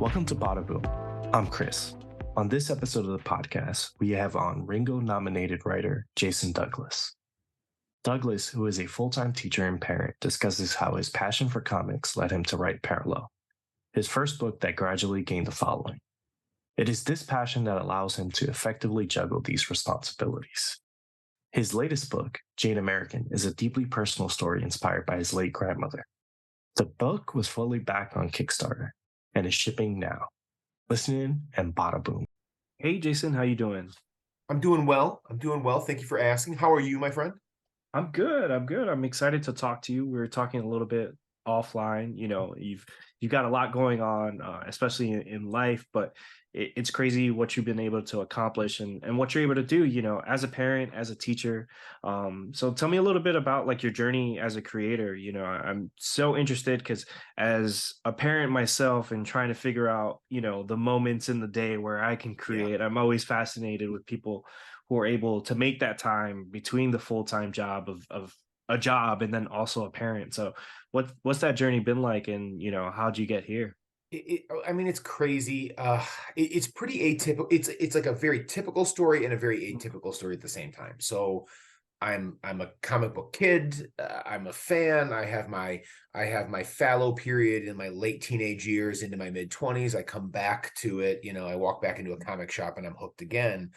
Welcome to Bada Boom. I'm Chris. On this episode of the podcast, we have on Ringo-nominated writer Jason Douglas. Douglas, who is a full-time teacher and parent, discusses how his passion for comics led him to write Parallel, his first book that gradually gained a following. It is this passion that allows him to effectively juggle these responsibilities. His latest book, Jane American, is a deeply personal story inspired by his late grandmother. The book was fully backed on Kickstarter and is shipping now. Listen in and bada boom. Hey, Jason, how you doing? I'm doing well. Thank you for asking. How are you, my friend? I'm good. I'm excited to talk to you. We were talking a little bit offline. You know, you've got a lot going on, especially in life, but it's crazy what you've been able to accomplish and what you're able to do, you know, as a parent, as a teacher. So tell me a little bit about like your journey as a creator. You know, I'm so interested because as a parent myself and trying to figure out, you know, the moments in the day where I can create, I'm always fascinated with people who are able to make that time between the full-time job of a job and then also a parent. So what's that journey been like, and you know, how'd you get here? I mean, it's crazy. It's pretty atypical. It's like a very typical story and a very atypical story at the same time. So I'm a comic book kid. I'm a fan. I have my fallow period in my late teenage years into my mid 20s. I come back to it. You know, I walk back into a comic shop and I'm hooked again.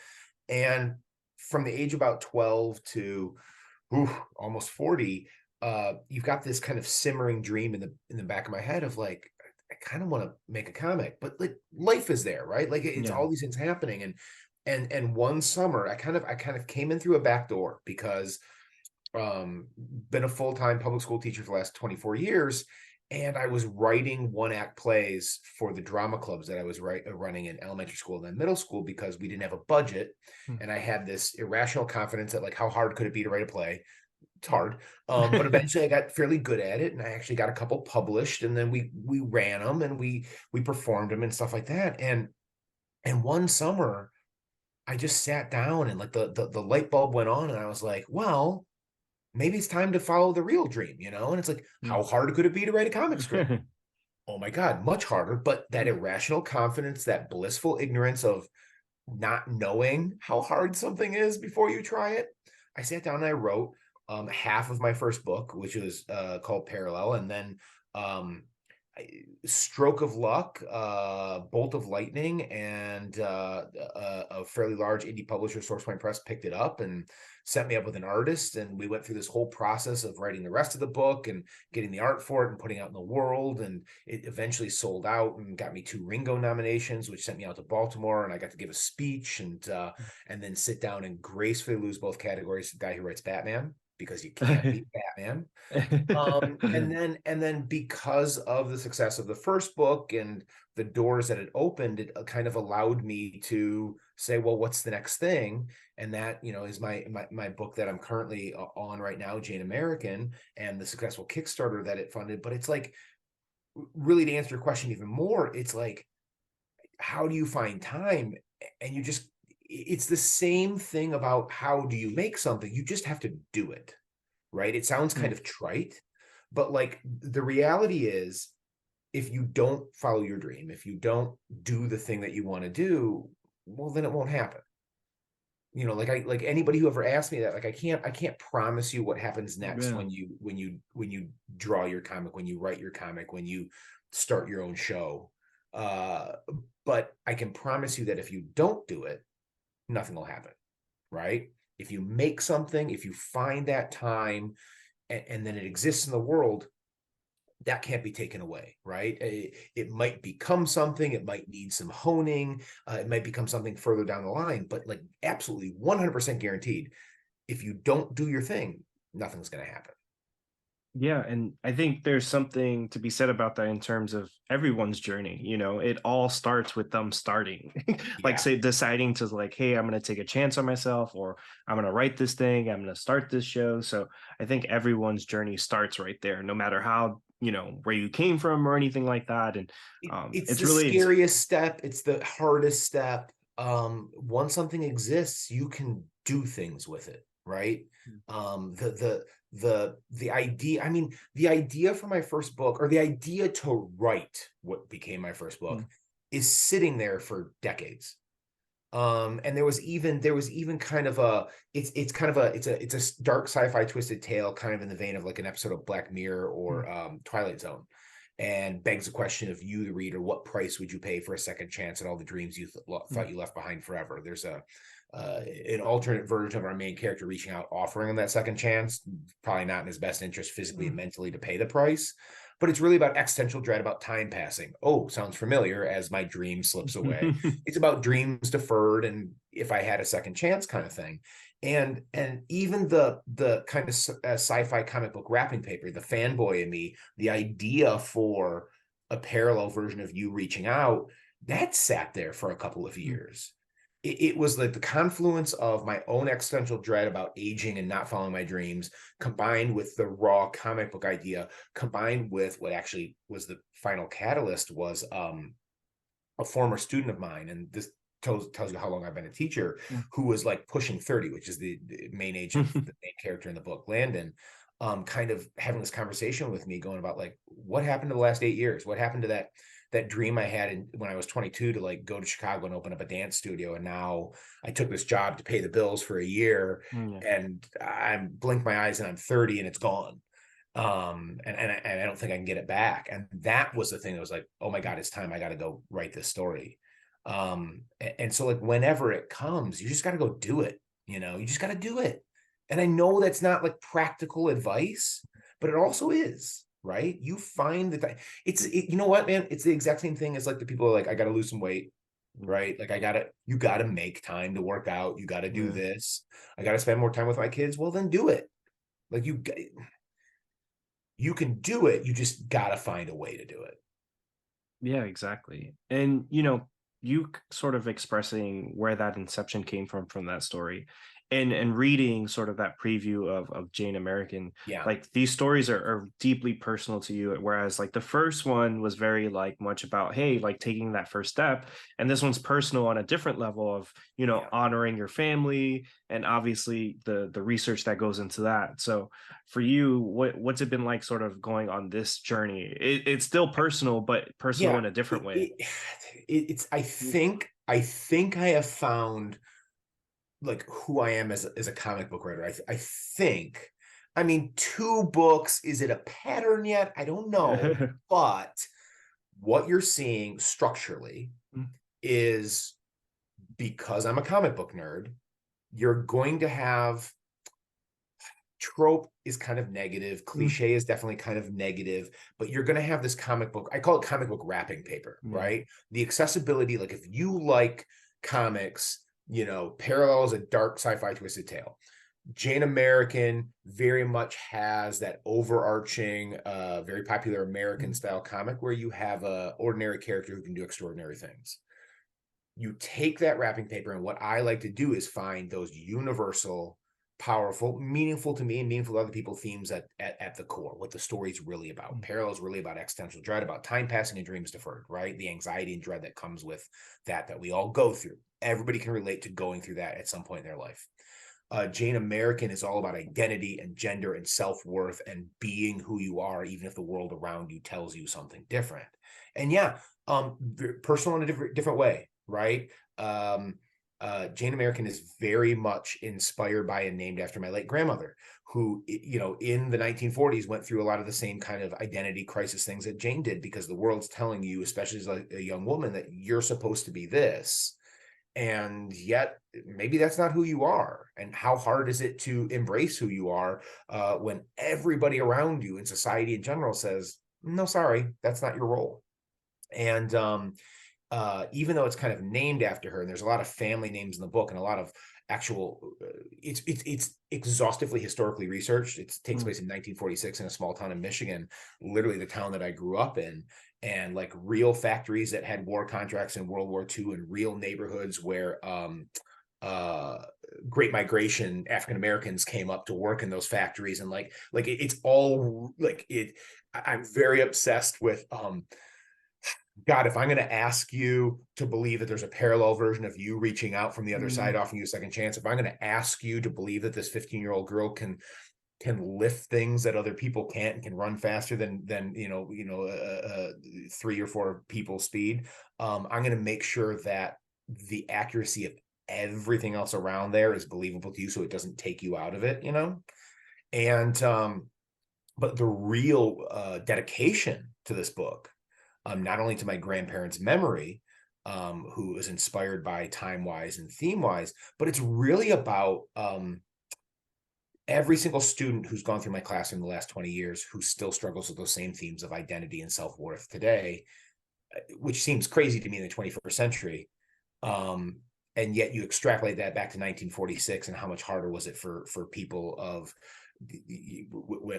And from the age of about 12 to almost 40, you've got this kind of simmering dream in the back of my head of like, I kind of want to make a comic, but like life is there, right? Like it's Yeah. all these things happening. And one summer I kind of came in through a back door because been a full-time public school teacher for the last 24 years. And I was writing one-act plays for the drama clubs that I was running in elementary school and then middle school because we didn't have a budget. And I had this irrational confidence that like, how hard could it be to write a play? It's hard. But eventually I got fairly good at it, and I actually got a couple published, and then we ran them and we performed them and stuff like that. And one summer I just sat down and like the light bulb went on, and I was like, well, maybe it's time to follow the real dream, you know? And it's like, how hard could it be to write a comic script? Oh my God, much harder. But that irrational confidence, that blissful ignorance of not knowing how hard something is before you try it. I sat down and I wrote half of my first book, which was called Parallel, and then um, stroke of luck, bolt of lightning, and a fairly large indie publisher, SourcePoint Press, picked it up and set me up with an artist, and we went through this whole process of writing the rest of the book and getting the art for it and putting it out in the world, and it eventually sold out and got me 2 Ringo nominations, which sent me out to Baltimore, and I got to give a speech and then sit down and gracefully lose both categories to the guy who writes Batman, because you can't beat Batman. And then because of the success of the first book and the doors that it opened, it kind of allowed me to say, well, what's the next thing? And that, you know, is my book that I'm currently on right now, Jane American, and the successful Kickstarter that it funded. But it's like, really, to answer your question even more, it's like, how do you find time? And it's the same thing about how do you make something. You just have to do it, right? It sounds kind of trite, but like the reality is, if you don't follow your dream, if you don't do the thing that you want to do, well, then it won't happen. You know, like anybody who ever asked me that, like, I can't promise you what happens next Yeah. when you draw your comic, when you write your comic, when you start your own show. But I can promise you that if you don't do it, nothing will happen, right? If you make something, if you find that time, and then it exists in the world, that can't be taken away, right? It might become something, it might need some honing, it might become something further down the line, but like absolutely 100% guaranteed, if you don't do your thing, nothing's going to happen. Yeah, and I think there's something to be said about that in terms of everyone's journey. You know, it all starts with them starting, like Yeah. say deciding to like, hey, I'm going to take a chance on myself, or I'm going to write this thing, I'm going to start this show. So I think everyone's journey starts right there, no matter how, you know, where you came from or anything like that. And It's it's the really, scariest step. It's the hardest step. Once something exists, you can do things with it, right? The idea, I mean, the idea for my first book, or the idea to write what became my first book, is sitting there for decades. And there was even kind of a it's kind of a it's a dark sci-fi twisted tale, kind of in the vein of like an episode of Black Mirror or Twilight Zone, and begs the question of you, the reader, what price would you pay for a second chance at all the dreams you thought you left behind forever? There's a an alternate version of our main character reaching out, offering him that second chance, probably not in his best interest physically and mentally to pay the price. But it's really about existential dread about time passing. Oh, sounds familiar, as my dream slips away. It's about dreams deferred and if I had a second chance kind of thing. And even the kind of sci-fi comic book wrapping paper, the fanboy in me, the idea for a parallel version of you reaching out, that sat there for a couple of years. It was like the confluence of my own existential dread about aging and not following my dreams, combined with the raw comic book idea, combined with what actually was the final catalyst was a former student of mine, and this tells you how long I've been a teacher, who was like pushing 30, which is the main age of the main character in the book, Landon, kind of having this conversation with me, going about like, what happened to the last 8 years? What happened to that dream I had when I was 22 to like go to Chicago and open up a dance studio? And now I took this job to pay the bills for a year, and I blink my eyes and I'm 30 and it's gone. And I don't think I can get it back. And that was the thing that was like, oh my God, it's time. I got to go write this story. And so like whenever it comes, you just got to go do it. You just got to do it. And I know that's not like practical advice, but it also is, right? You find that you know what, man, it's the exact same thing as like the people are like, I got to lose some weight, right? Like you got to make time to work out. You got to do this. I got to spend more time with my kids. Well, then do it. Like you can do it. You just got to find a way to do it. Yeah, exactly. And you sort of expressing where that inception came from that story, and reading sort of that preview of Jane American, Yeah. like these stories are deeply personal to you, whereas like the first one was very like much about, hey, like taking that first step, and this one's personal on a different level of honoring your family, and obviously the research that goes into that. So for you, what's it been like sort of going on this journey? It's still personal, but personal Yeah. in a different way. It's I think I have found like who I am as a comic book writer. I think, I mean, 2 books, is it a pattern yet? I don't know. But what you're seeing structurally is, because I'm a comic book nerd, you're going to have trope is kind of negative, cliche is definitely kind of negative, but you're going to have this comic book, I call it comic book wrapping paper, right? The accessibility, like if you like comics, Parallel is a dark sci-fi twisted tale. Jane American very much has that overarching, very popular American style comic where you have a ordinary character who can do extraordinary things. You take that wrapping paper, and what I like to do is find those universal, powerful, meaningful to me and meaningful to other people themes at the core, what the story's really about. Parallel is really about existential dread, about time passing and dreams deferred, right? The anxiety and dread that comes with that we all go through. Everybody can relate to going through that at some point in their life. Jane American is all about identity and gender and self-worth and being who you are, even if the world around you tells you something different. And personal in a different way, right? Jane American is very much inspired by and named after my late grandmother, who, in the 1940s went through a lot of the same kind of identity crisis things that Jane did, because the world's telling you, especially as a young woman, that you're supposed to be this. And yet maybe that's not who you are. And how hard is it to embrace who you are when everybody around you in society in general says, no, sorry, that's not your role. And even though it's kind of named after her, and there's a lot of family names in the book and a lot of actual, it's exhaustively historically researched. It takes place in 1946 in a small town in Michigan, literally the town that I grew up in, and like real factories that had war contracts in World War II, and real neighborhoods where Great Migration African Americans came up to work in those factories. And it's all like it. I'm very obsessed with God, if I'm going to ask you to believe that there's a parallel version of you reaching out from the other side, offering you a second chance, if I'm going to ask you to believe that this 15-year-old girl can can lift things that other people can't and can run faster than 3 or 4 people speed. I'm going to make sure that the accuracy of everything else around there is believable to you, so it doesn't take you out of it, and but the real dedication to this book, not only to my grandparents' memory, who is inspired by time-wise and theme-wise, but it's really about every single student who's gone through my class in the last 20 years who still struggles with those same themes of identity and self-worth today, which seems crazy to me in the 21st century. And yet you extrapolate that back to 1946 and how much harder was it for people of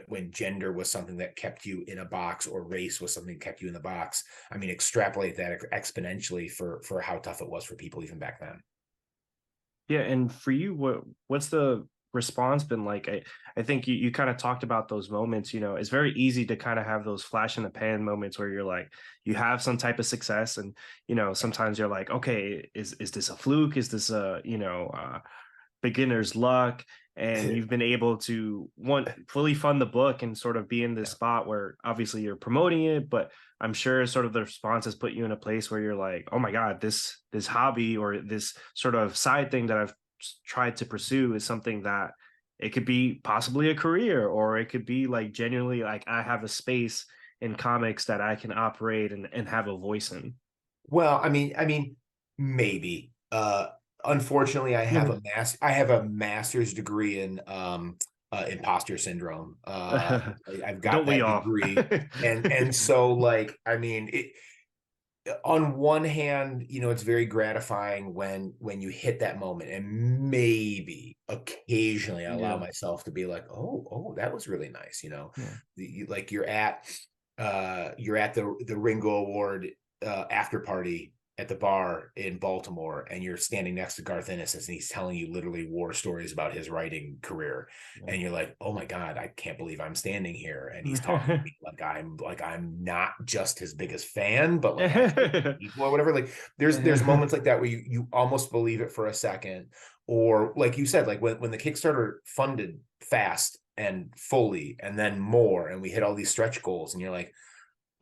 when gender was something that kept you in a box, or race was something that kept you in the box. I mean, extrapolate that exponentially for how tough it was for people even back then. Yeah, and for you, what's the response been like? I think you kind of talked about those moments. It's very easy to kind of have those flash in the pan moments where you're like, you have some type of success, and sometimes you're like, okay, is this a fluke? Is this a beginner's luck? And you've been able to fully fund the book and sort of be in this spot where obviously you're promoting it, but I'm sure sort of the response has put you in a place where you're like, oh my God, this hobby or this sort of side thing that I've tried to pursue is something that it could be possibly a career, or it could be like genuinely like I have a space in comics that I can operate and have a voice in. Well, I mean, maybe. Unfortunately, I have a master's degree in imposter syndrome. I've got Don't we that all? degree, and so like, I mean, on one hand, it's very gratifying when you hit that moment, and maybe occasionally I allow Yeah. myself to be like, oh, that was really nice. Yeah. Like you're at the Ringo Award after party at the bar in Baltimore, and you're standing next to Garth Ennis, and he's telling you literally war stories about his writing career, Yeah. and you're like, oh my God, I can't believe I'm standing here, and he's talking to me like I'm not just his biggest fan, but like actually equal or whatever. Like there's moments like that where you almost believe it for a second, or like you said, like when the Kickstarter funded fast and fully, and then more, and we hit all these stretch goals, and you're like,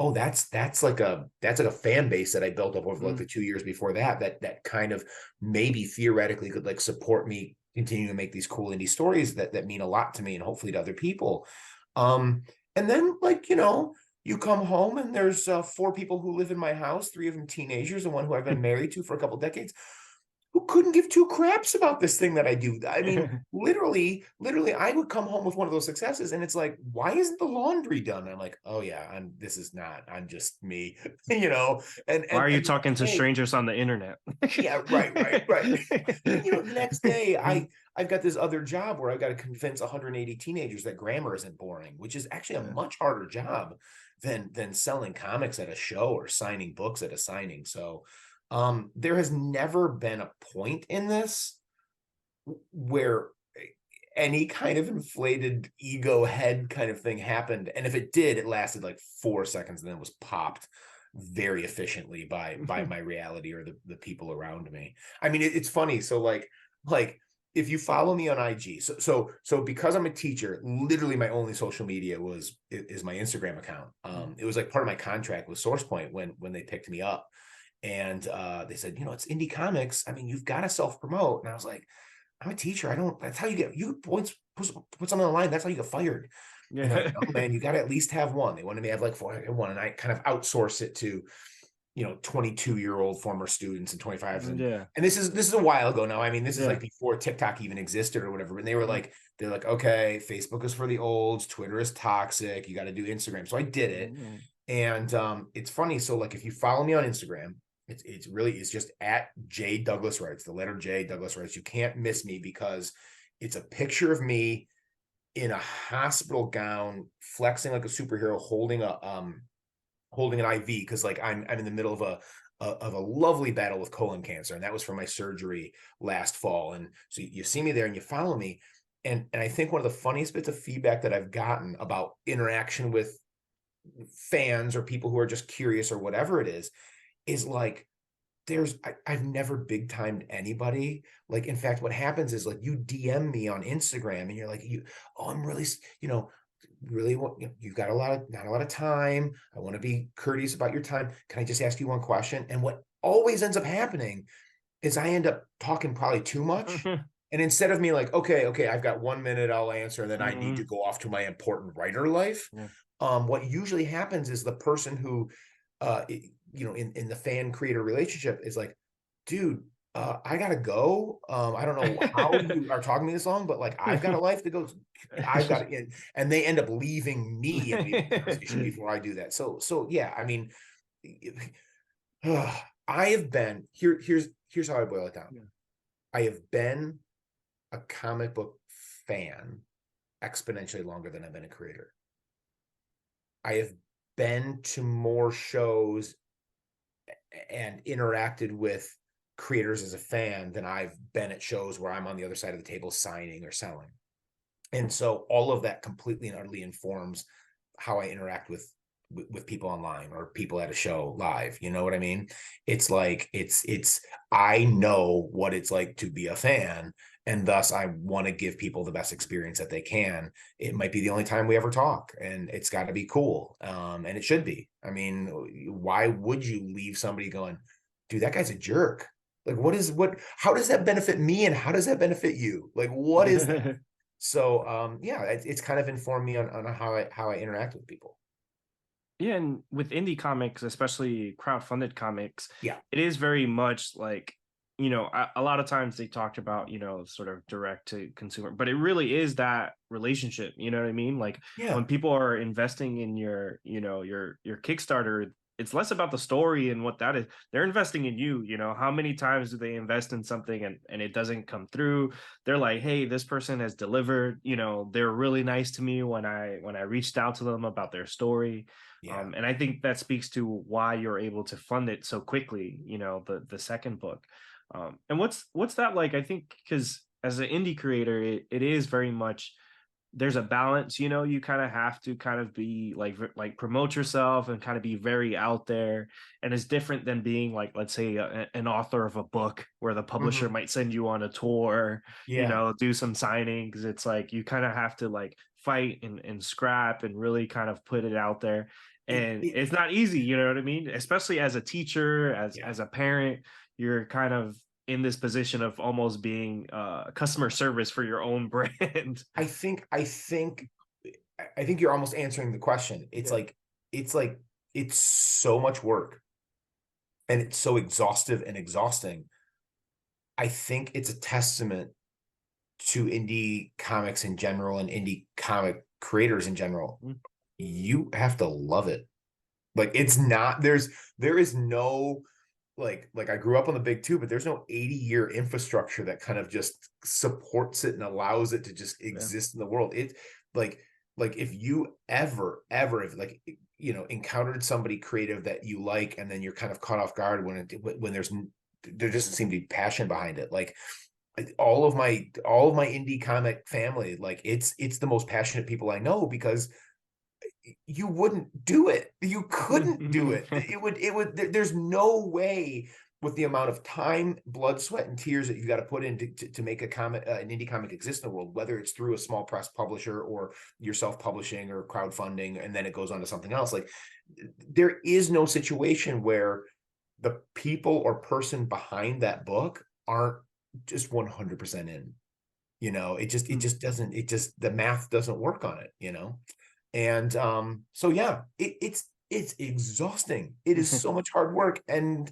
oh, that's like a fan base that I built up over like the 2 years before that kind of maybe theoretically could like support me continuing to make these cool indie stories that mean a lot to me and hopefully to other people. And then like, you come home and there's 4 people who live in my house, 3 of them teenagers, and one who I've been married to for a couple of decades, who couldn't give 2 craps about this thing that I do. I mean, literally, I would come home with one of those successes, and it's like, why isn't the laundry done? I'm like, oh yeah, I'm just me, and Why are you the talking next to day, strangers on the internet? yeah, right. And the next day, I've got this other job where I've got to convince 180 teenagers that grammar isn't boring, which is actually a Yeah. much harder job than selling comics at a show or signing books at a signing. So there has never been a point in this where any kind of inflated ego head kind of thing happened. And if it did, it lasted like 4 seconds and then was popped very efficiently by my reality or the people around me. I mean, it's funny. So like if you follow me on IG, so because I'm a teacher, literally my only social media is my Instagram account. It was like part of my contract with SourcePoint when they picked me up. And they said, it's indie comics. I mean, you've got to self-promote. And I was like, I'm a teacher. that's how you put something on the line. That's how you get fired. And they're like, no, Yeah. man, you got to at least have one. They wanted me to have like 4, and I kind of outsource it to 22-year-old former students and 25s, Yeah. and this is a while ago now. I mean, this is like Yeah. before TikTok even existed or whatever. And they're like, okay, Facebook is for the olds, Twitter is toxic, you got to do Instagram. So I did it. And it's funny. So like if you follow me on Instagram, it's just at J Douglas Writes, the letter J Douglas Writes. You can't miss me because it's a picture of me in a hospital gown, flexing like a superhero, holding an IV, because like I'm in the middle of a lovely battle with colon cancer, and that was from my surgery last fall. And so you see me there and you follow me, and I think one of the funniest bits of feedback that I've gotten about interaction with fans or people who are just curious or whatever it is like, I've never big timed anybody. Like, in fact, what happens is, like, you DM me on Instagram and you're like, oh, I'm really, really want, you've got not a lot of time. I want to be courteous about your time. Can I just ask you one question? And what always ends up happening is I end up talking probably too much. And instead of me like, okay, I've got 1 minute, I'll answer, and then I need to go off to my important writer life. Yeah. What usually happens is the person who, in the fan creator relationship is like, dude, I gotta go. I don't know how you are talking to me this long, but like, I've got a life to go. I've got to, and they end up leaving me in the conversation before I do that. So yeah, I mean, I have been here's how I boil it down. Yeah. I have been a comic book fan exponentially longer than I've been a creator. I have been to more shows and interacted with creators as a fan than I've been at shows where I'm on the other side of the table signing or selling. And so all of that completely and utterly informs how I interact with people online or people at a show live. You know what I mean? It's like, I know what it's like to be a fan, and thus I want to give people the best experience that they can. It might be the only time we ever talk, and it's got to be cool. And it should be. I mean, why would you leave somebody going, dude, that guy's a jerk? Like, how does that benefit me, and how does that benefit you? Like, what is that? So yeah, it's kind of informed me on how I interact with people. Yeah, and with indie comics, especially crowdfunded comics, Yeah. it is very much like, a lot of times they talked about, sort of direct to consumer, but it really is that relationship, you know what I mean? Like Yeah. when people are investing in your Kickstarter, it's less about the story and what that is. They're investing in you, how many times do they invest in something and it doesn't come through? They're like, hey, this person has delivered, they're really nice to me when I reached out to them about their story. Yeah. And I think that speaks to why you're able to fund it so quickly, the second book. And what's that like? I think because as an indie creator, it is very much, there's a balance, you kind of have to kind of be like promote yourself and kind of be very out there. And it's different than being like, let's say an author of a book where the publisher Mhm. might send you on a tour, Yeah. do some signings. It's like you kind of have to like fight and scrap and really kind of put it out there. And It it's not easy, you know what I mean? Especially as a teacher, yeah. as a parent, you're kind of in this position of almost being customer service for your own brand. I think you're almost answering the question. Yeah. It's like it's so much work, and it's so exhaustive and exhausting. I think it's a testament to indie comics in general and indie comic creators in general. Mm. You have to love it. Like, it's not, there is no, like I grew up on the big two, but there's no 80-year infrastructure that kind of just supports it and allows it to just Yeah. exist in the world. It like if you ever if like encountered somebody creative that you like, and then you're kind of caught off guard when there doesn't seem to be passion behind it. Like, all of my indie comic family, like, it's the most passionate people I know, because you wouldn't do it. You couldn't do it. There's no way, with the amount of time, blood, sweat, and tears that you got to put in to make an indie comic exist in the world, whether it's through a small press publisher or you're self-publishing or crowdfunding, and then it goes on to something else. Like, there is no situation where the people or person behind that book aren't just 100% in. The math doesn't work on it. And so yeah, it's exhausting. It is so much hard work, and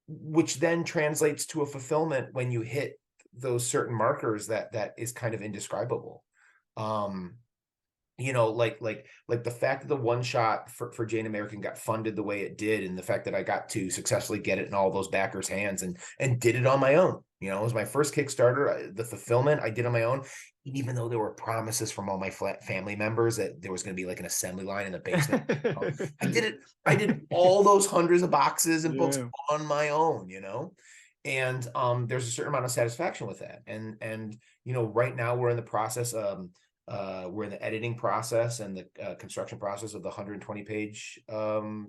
which then translates to a fulfillment when you hit those certain markers that is kind of indescribable. Um, like the fact that the one shot for Jane American got funded the way it did, and the fact that I got to successfully get it in all those backers' hands and did it on my own. It was my first Kickstarter. The fulfillment I did on my own, even though there were promises from all my family members that there was going to be like an assembly line in the basement. I did it. I did all those hundreds of boxes and books Yeah. on my own. And there's a certain amount of satisfaction with that. And right now we're in the process. we're in the editing process and the construction process of the 120-page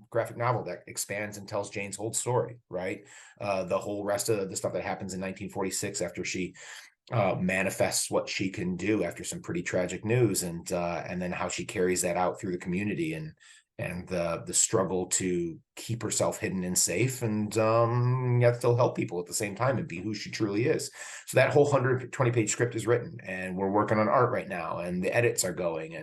graphic novel that expands and tells Jane's whole story, right? The whole rest of the stuff that happens in 1946 after she manifests what she can do after some pretty tragic news, and then how she carries that out through the community, and the struggle to keep herself hidden and safe, and yet still help people at the same time and be who she truly is. So that whole 120-page script is written, and we're working on art right now, and the edits are going,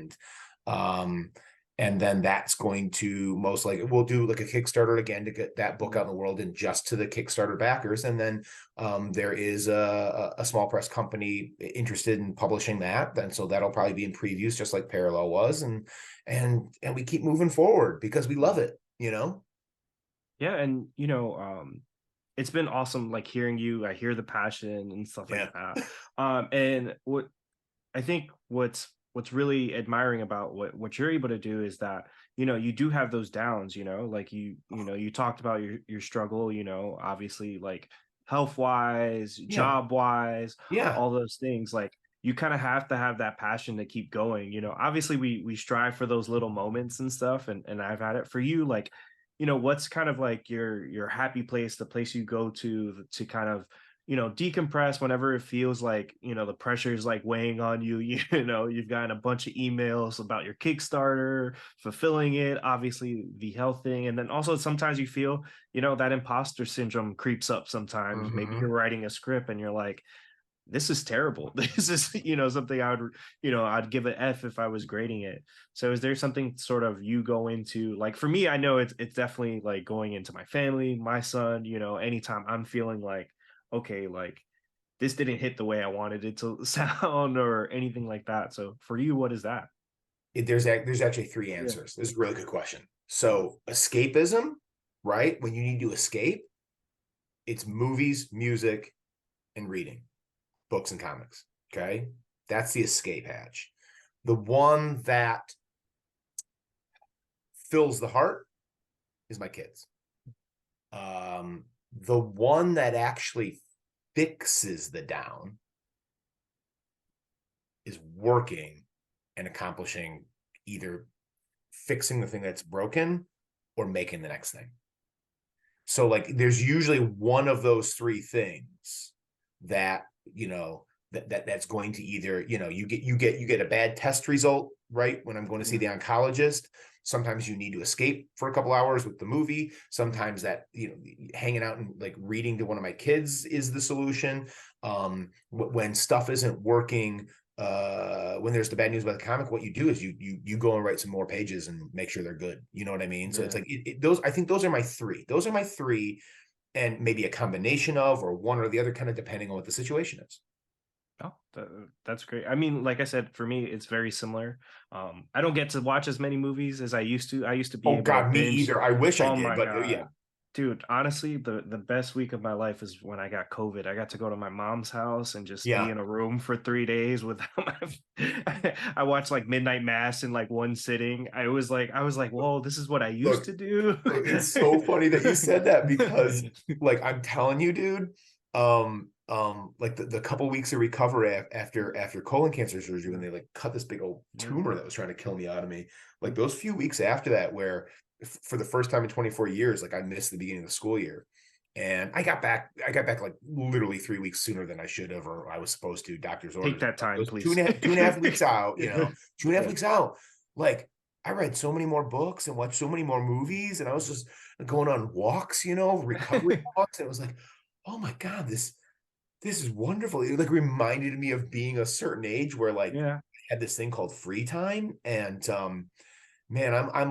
and then that's going to most likely, we'll do like a Kickstarter again to get that book out in the world, and just to the Kickstarter backers. And then there is a small press company interested in publishing that. And so that'll probably be in previews, just like Parallel was. And we keep moving forward because we love it, you know? Yeah, and it's been awesome like hearing you. I hear the passion and stuff Yeah. like that. And what I think what's really admiring about what you're able to do is that you do have those downs, like you talked about your struggle, obviously, like health wise, Yeah. job wise, Yeah. all those things. Like you kind of have to have that passion to keep going. Obviously we strive for those little moments and stuff, and I've had it. For you, like, what's kind of like your happy place, the place you go to kind of decompress whenever it feels like the pressure is like weighing on you. You've gotten a bunch of emails about your Kickstarter, fulfilling it, obviously the health thing, and then also sometimes you feel that imposter syndrome creeps up sometimes. Maybe you're Mm-hmm. writing a script and you're like, this is terrible. This is something I would I'd give an F if I was grading it. So is there something sort of you go into, like, for me, I know it's definitely like going into my family, my son, anytime I'm feeling like, okay, like this didn't hit the way I wanted it to sound or anything like that. So for you, what is that? There's actually three Yeah. answers. This is a really good question. So escapism, right? When you need to escape, it's movies, music, and reading books and comics. Okay. That's the escape hatch. The one that fills the heart is my kids. The one that actually fixes the down is working and accomplishing, either fixing the thing that's broken or making the next thing. So like there's usually one of those three things that, that's going to either, you get a bad test result, right? When I'm going to see Yeah. the oncologist, sometimes you need to escape for a couple hours with the movie. Sometimes that, hanging out and like reading to one of my kids is the solution. When stuff isn't working, when there's the bad news about the comic, what you do is you go and write some more pages and make sure they're good. You know what I mean? So it's Yeah. like those. I think those are my three. Those are my three, and maybe a combination of, or one or the other, kind of depending on what the situation is. Oh, that's great. I mean, like I said, for me, it's very similar. I don't get to watch as many movies as I used to. I used to be Oh able to God, me binge. either. I wish I Oh did, my but yeah, God. Dude, honestly, the best week of my life is when I got COVID. I got to go to my mom's house and just be yeah. in a room for 3 days without I watched like Midnight Mass in like one sitting. I was like, whoa, this is what I used Look, to do. it's so funny that you said that, because like I'm telling you, dude, like the couple weeks of recovery after colon cancer surgery, when they like cut this big old Yeah. tumor that was trying to kill me out of me, like those few weeks after that, where for the first time in 24 years, like I missed the beginning of the school year. And I got back like literally 3 weeks sooner than I should have, or I was supposed to, doctor's Take orders. that time, Those two please. and a half, 2.5 weeks out, Yeah. 2.5 weeks out, like I read so many more books and watched so many more movies, and I was just going on walks, recovery walks, and it was like, oh my God, this is wonderful. It like reminded me of being a certain age where like Yeah. I had this thing called free time, and man, I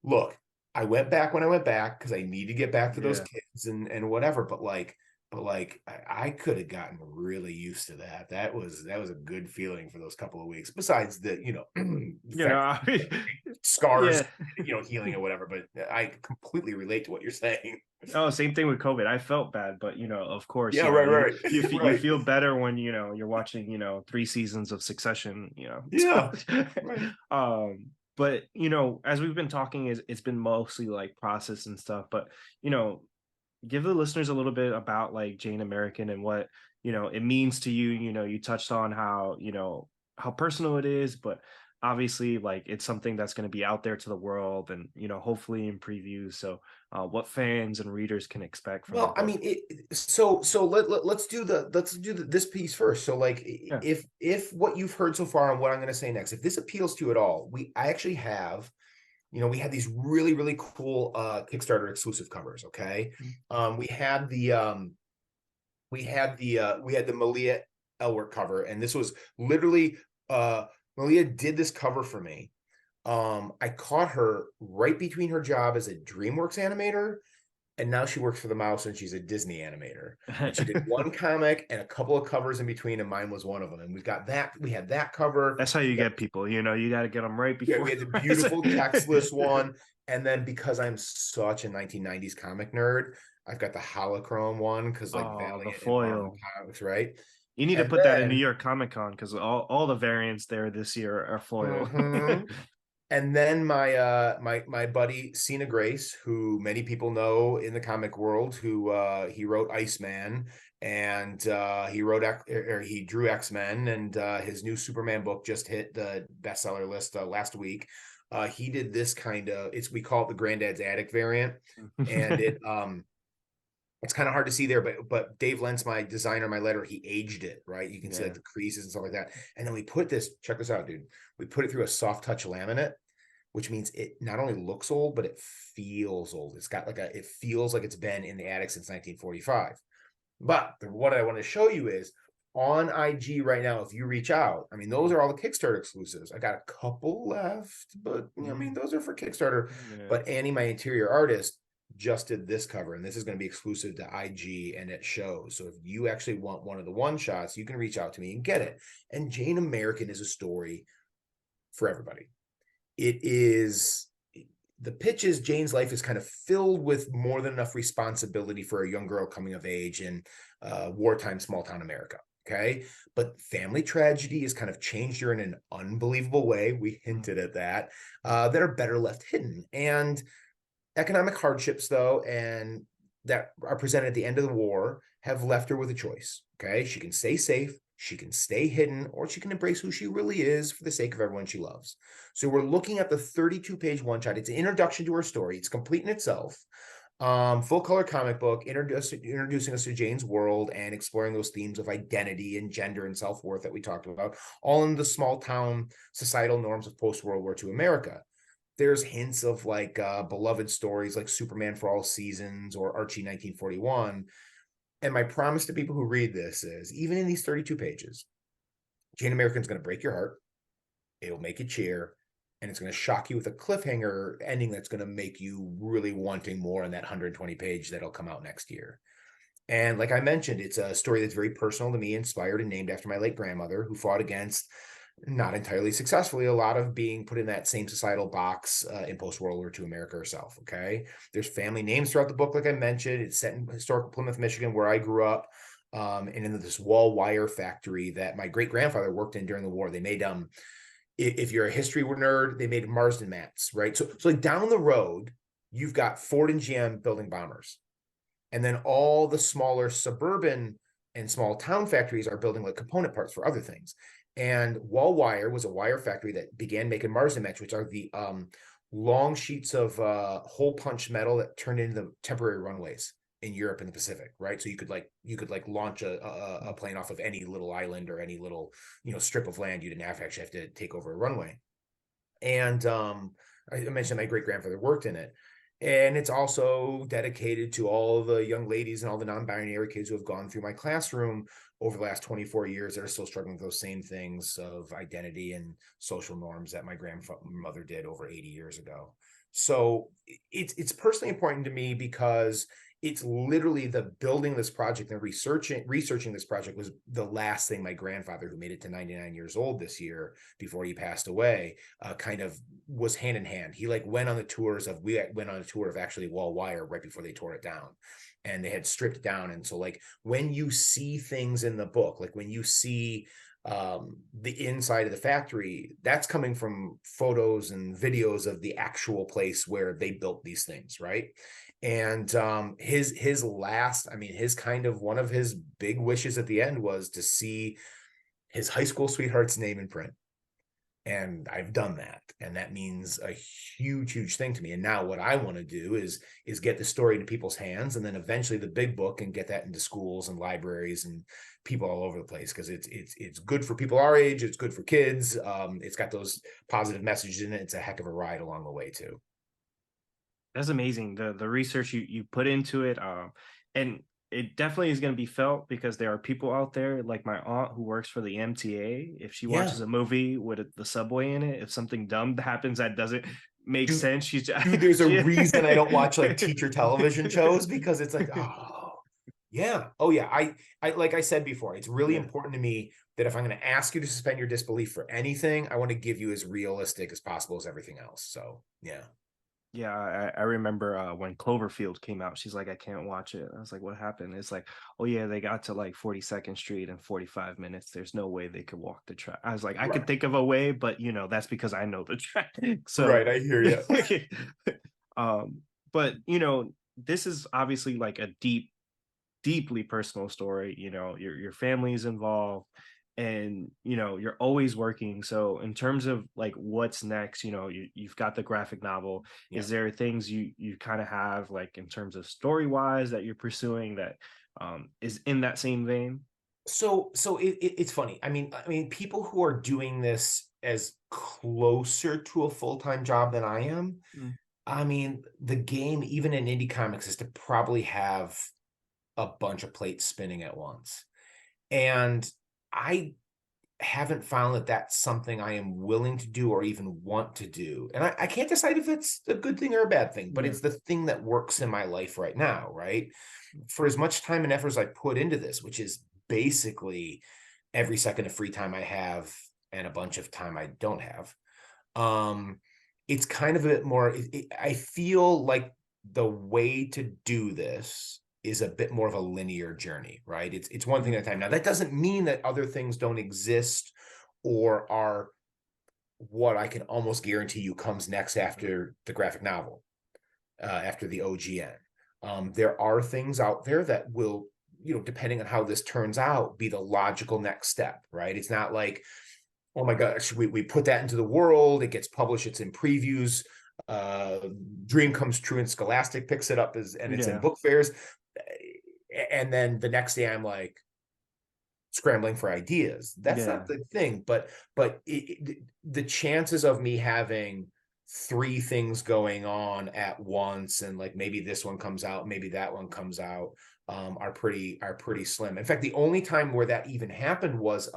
look, I went back when I went back because I need to get back to those Yeah. kids and whatever, but I could have gotten really used to that. That was a good feeling for those couple of weeks. Besides the, the You fact know, that scars, yeah. healing or whatever. But I completely relate to what you're saying. Oh, same thing with COVID. I felt bad, but of course, Yeah, right, you right, you right. feel better when you're watching 3 seasons of Succession. Yeah, right. But as we've been talking, it's been mostly like process and stuff. But you know, give the listeners a little bit about like Jane American and what it means to you. You touched on how how personal it is, but obviously like it's something that's going to be out there to the world and hopefully in previews. So what fans and readers can expect from the Well, I book. mean, let's do this piece first. So, like, Yeah. if what you've heard so far and what I'm going to say next, if this appeals to you at all, I actually have, we had these really cool Kickstarter exclusive covers. Okay, we had the Malia Elwork cover, and this was literally Malia did this cover for me. I caught her right between her job as a DreamWorks animator, and now she works for the mouse and she's a Disney animator. And she did one comic and a couple of covers in between, and mine was one of them. And we had that cover. That's how We you got, get people, you got to get them right yeah, we before. had the beautiful textless one. And then because I'm such a 1990s comic nerd, I've got the holochrome one because like Oh, the Valiant and Marvel foil. Comics, right? You need to And put that in New then York Comic Con because all the variants there this year are foil. mhm. And then my buddy Cena Grace, who many people know in the comic world, who he wrote Iceman, and he drew X-Men, and his new Superman book just hit the bestseller list last week. He did this kind of, we call it the Granddad's Attic variant, and it's kind of hard to see there, but Dave Lentz, my designer, my letter, he aged it, right? You can see Yeah. like the creases and stuff like that. And then we put this, check this out, dude. We put it through a soft touch laminate, which means it not only looks old, but it feels old. It's got it feels like it's been in the attic since 1945. But what I want to show you is on IG right now, if you reach out, I mean, those are all the Kickstarter exclusives. I got a couple left, but I mean, those are for Kickstarter. Yeah. But Annie, my interior artist, just did this cover, and this is going to be exclusive to IG and it shows. So if you actually want one of the one shots, you can reach out to me and get it. And Jane American is a story for everybody. It is the pitch is Jane's life is kind of filled with more than enough responsibility for a young girl coming of age in wartime small town America. Okay. But family tragedy has kind of changed her in an unbelievable way. We hinted at that, that are better left hidden. And economic hardships, though, and that are presented at the end of the war have left her with a choice. Okay. She can stay safe, she can stay hidden, or she can embrace who she really is for the sake of everyone she loves. So we're looking at the 32-page one shot. It's an introduction to her story. It's complete in itself. Full color comic book introducing us to Jane's world and exploring those themes of identity and gender and self-worth that we talked about, all in the small town societal norms of post-World War II America. There's hints of like beloved stories like Superman for All Seasons or Archie 1941. And my promise to people who read this is, even in these 32 pages, Jane American's going to break your heart. It'll make you cheer, and it's going to shock you with a cliffhanger ending that's going to make you really wanting more on that 120 page that'll come out next year. And like I mentioned, it's a story that's very personal to me, inspired and named after my late grandmother, who fought against, not entirely successfully, a lot of being put in that same societal box in post-World War II America herself. Okay. There's family names throughout the book, like I mentioned. It's set in historical Plymouth, Michigan, where I grew up, and in this wall wire factory that my great-grandfather worked in during the war. They made, if you're a history nerd, they made Marsden mats, right? So like down the road, you've got Ford and GM building bombers. And then all the smaller suburban and small town factories are building like component parts for other things. And Wall Wire was a wire factory that began making Marsden mats, which are the long sheets of hole punch metal that turned into the temporary runways in Europe and the Pacific, right? So you could launch a plane off of any little island or any little strip of land. You didn't actually have to take over a runway. And I mentioned my great grandfather worked in it. And it's also dedicated to all the young ladies and all the non-binary kids who have gone through my classroom over the last 24 years that are still struggling with those same things of identity and social norms that my grandmother did over 80 years ago. So it's personally important to me because it's literally the building this project and researching this project was the last thing my grandfather, who made it to 99 years old this year before he passed away, kind of was hand in hand. He we went on a tour of actually Wall Wire right before they tore it down, and they had stripped down. And so like when you see things in the book, like when you see the inside of the factory, that's coming from photos and videos of the actual place where they built these things, right? And his last, I mean, his kind of one of his big wishes at the end was to see his high school sweetheart's name in print. And I've done that, and that means a huge thing to me. And now what I want to do is get the story into people's hands, and then eventually the big book, and get that into schools and libraries and people all over the place, because it's good for people our age. It's good for kids. It's got those positive messages in it. It's a heck of a ride along the way too. That's amazing. The research you put into it, and it definitely is going to be felt because there are people out there like my aunt who works for the MTA. If she Yeah. watches a movie with the subway in it, if something dumb happens that doesn't make Dude, sense, she's just, dude, there's a she, reason I don't watch like teacher television shows, because it's like, oh, yeah. Oh, yeah. I like I said before, it's really yeah. important to me that if I'm going to ask you to suspend your disbelief for anything, I want to give you as realistic as possible as everything else. So, yeah. Yeah, I remember when Cloverfield came out, she's like, I can't watch it. I was like, what happened? It's like, oh yeah, they got to like 42nd Street in 45 minutes. There's no way they could walk the track. I was like, I could Right. think of a way, but that's because I know the track. So Right. I hear you. um, but this is obviously like a deeply personal story. Your family is involved, and you're always working. So in terms of like what's next, you've got the graphic novel. Yeah. Is there things you kind of have like in terms of story wise that you're pursuing that is in that same vein? So it's funny. I mean, people who are doing this as closer to a full-time job than I am, Mm. I mean, the game, even in indie comics, is to probably have a bunch of plates spinning at once. And I haven't found that that's something I am willing to do or even want to do. And I can't decide if it's a good thing or a bad thing, but Yeah. it's the thing that works in my life right now, right? For as much time and effort as I put into this, which is basically every second of free time I have and a bunch of time I don't have, um, it's kind of a bit more, I feel like the way to do this is a bit more of a linear journey, right? It's one thing Mm. at a time. Now, that doesn't mean that other things don't exist or are what I can almost guarantee you comes next after the graphic novel, after the OGN. There are things out there that will, depending on how this turns out, be the logical next step, right? It's not like, oh my gosh, we put that into the world, it gets published, it's in previews, uh dream comes true and Scholastic picks it up and it's in Yeah. book fairs, and then the next day I'm like scrambling for ideas. That's not Yeah. the thing, but the chances of me having three things going on at once, and like maybe this one comes out, maybe that one comes out, are pretty slim. In fact, the only time where that even happened was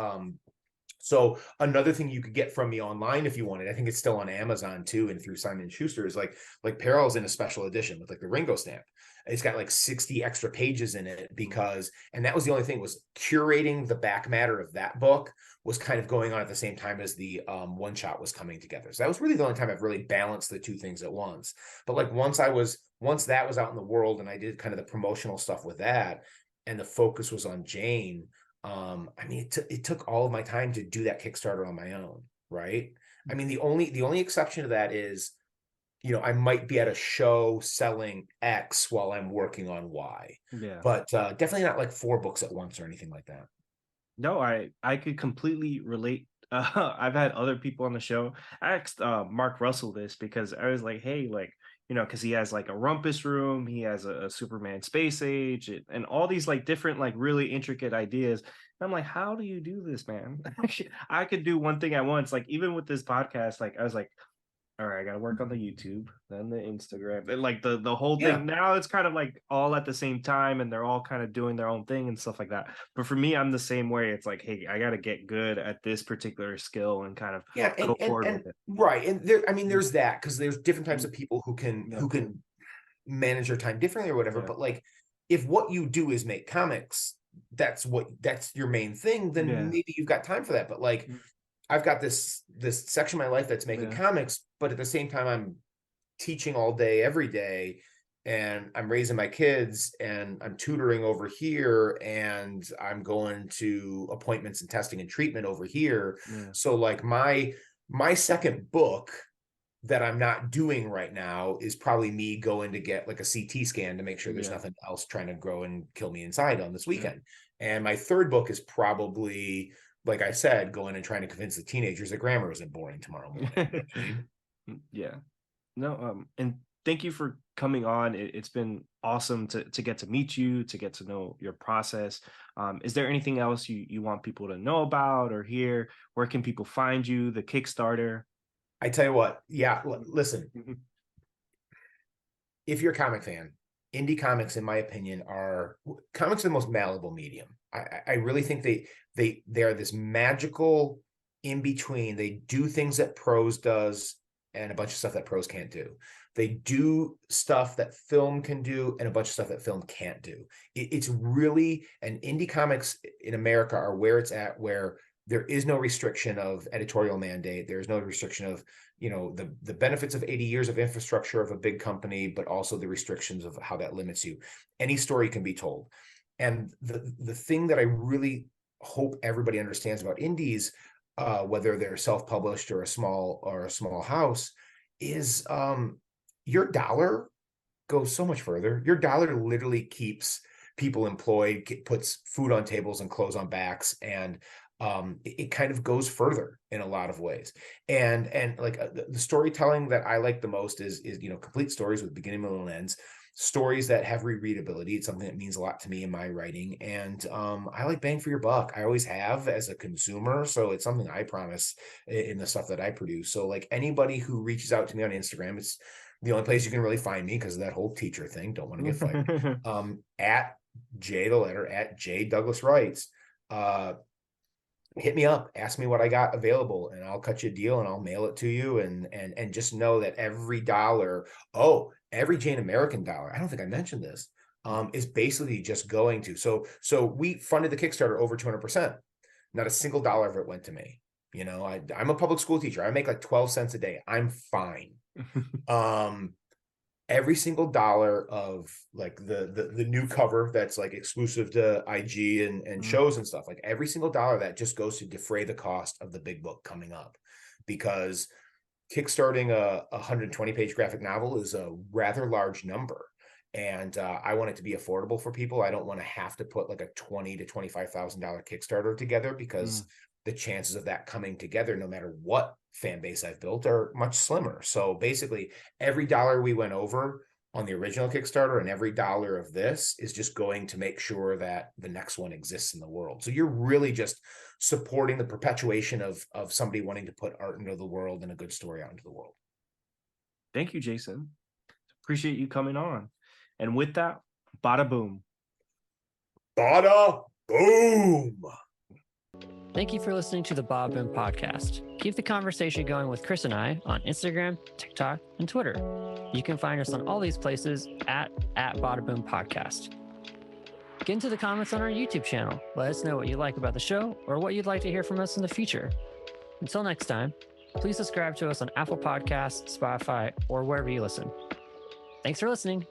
so another thing you could get from me online if you wanted, I think it's still on Amazon too, and through Simon and Schuster, is like Peril's in a special edition with like the Ringo stamp. It's got like 60 extra pages in it, Mm. because, and that was the only thing, was curating the back matter of that book was kind of going on at the same time as the one shot was coming together. So that was really the only time I've really balanced the two things at once. But like once that was out in the world and I did kind of the promotional stuff with that, and the focus was on Jane, I mean, it took all of my time to do that Kickstarter on my own, right? I mean, the only exception to that is, I might be at a show selling X while I'm working on Y, Yeah. but definitely not like 4 books at once or anything like that. No, I could completely relate. I've had other people on the show. I asked Mark Russell this because I was like, hey, like, because he has like a rumpus room, he has a Superman space age, and all these like different, like really intricate ideas. And I'm like, how do you do this, man? I could do one thing at once. Like, even with this podcast, like, I was like, all right, I gotta work on the YouTube, then the Instagram, and like the whole Yeah. thing. Now it's kind of like all at the same time, and they're all kind of doing their own thing and stuff like that. But for me, I'm the same way. It's like, hey, I gotta get good at this particular skill and kind of Yeah, go and forward and with it. right, and there, I mean, Mm. there's that, because there's different types Mm. of people who can Yeah, who can manage their time differently or whatever. yeah, But like, if what you do is make comics, that's your main thing, then yeah, maybe you've got time for that. But like, mm, I've got this section of my life that's making yeah, comics, but at the same time, I'm teaching all day, every day, and I'm raising my kids, and I'm tutoring over here, and I'm going to appointments and testing and treatment over here. yeah, So like my second book that I'm not doing right now is probably me going to get like a CT scan to make sure there's yeah, nothing else trying to grow and kill me inside on this yeah, weekend. And my third book is probably like I said, going and trying to convince the teenagers that grammar isn't boring tomorrow morning. You know what I mean? Yeah. No, and thank you for coming on. It's been awesome to get to meet you, to get to know your process. Is there anything else you want people to know about or hear? Where can people find you? The Kickstarter? I tell you what, yeah, listen, Mhm. if you're a comic fan, indie comics, in my opinion, are comics are the most malleable medium. I really think they are this magical in between. They do things that prose does and a bunch of stuff that prose can't do. They do stuff that film can do and a bunch of stuff that film can't do. It's really, and indie comics in America are where it's at, where there is no restriction of editorial mandate. There's no restriction of, you know, the benefits of 80 years of infrastructure of a big company, but also the restrictions of how that limits you. Any story can be told. And the thing that I really hope everybody understands about indies, whether they're self-published or a small house, is your dollar goes so much further. Your dollar literally keeps people employed, puts food on tables and clothes on backs, and it kind of goes further in a lot of ways. And like the storytelling that I like the most is you know, complete stories with beginning, middle, and ends. Stories that have rereadability. It's something that means a lot to me in my writing, and I like bang for your buck. I always have as a consumer, so it's something I promise in the stuff that I produce. So like anybody who reaches out to me on Instagram, it's the only place you can really find me because of that whole teacher thing. Don't want to get fired. At J, the letter, at J Douglas Writes. Hit me up, ask me what I got available, and I'll cut you a deal and I'll mail it to you. And just know that every dollar, every Jane American dollar, I don't think I mentioned this, is basically just going to, so we funded the Kickstarter over 200%. Not a single dollar of it went to me. You know, I'm a public school teacher. I make like 12 cents a day. I'm fine. Every single dollar of like the new cover that's like exclusive to IG and shows and stuff, like every single dollar that just goes to defray the cost of the big book coming up, because kickstarting a 120-page graphic novel is a rather large number, and I want it to be affordable for people. I don't want to have to put like a $20,000 to $25,000 Kickstarter together, because the chances of that coming together, no matter what fan base I've built, are much slimmer. So basically, every dollar we went over on the original Kickstarter and every dollar of this is just going to make sure that the next one exists in the world. So you're really just supporting the perpetuation of somebody wanting to put art into the world and a good story out into the world. Thank you, Jason. Appreciate you coming on. And with that, bada boom. Bada boom. Thank you for listening to the Bob Boom Podcast. Keep the conversation going with Chris and I on Instagram, TikTok, and Twitter. You can find us on all these places at Bada Boom Podcast. Get into the comments on our YouTube channel. Let us know what you like about the show or what you'd like to hear from us in the future. Until next time, please subscribe to us on Apple Podcasts, Spotify, or wherever you listen. Thanks for listening.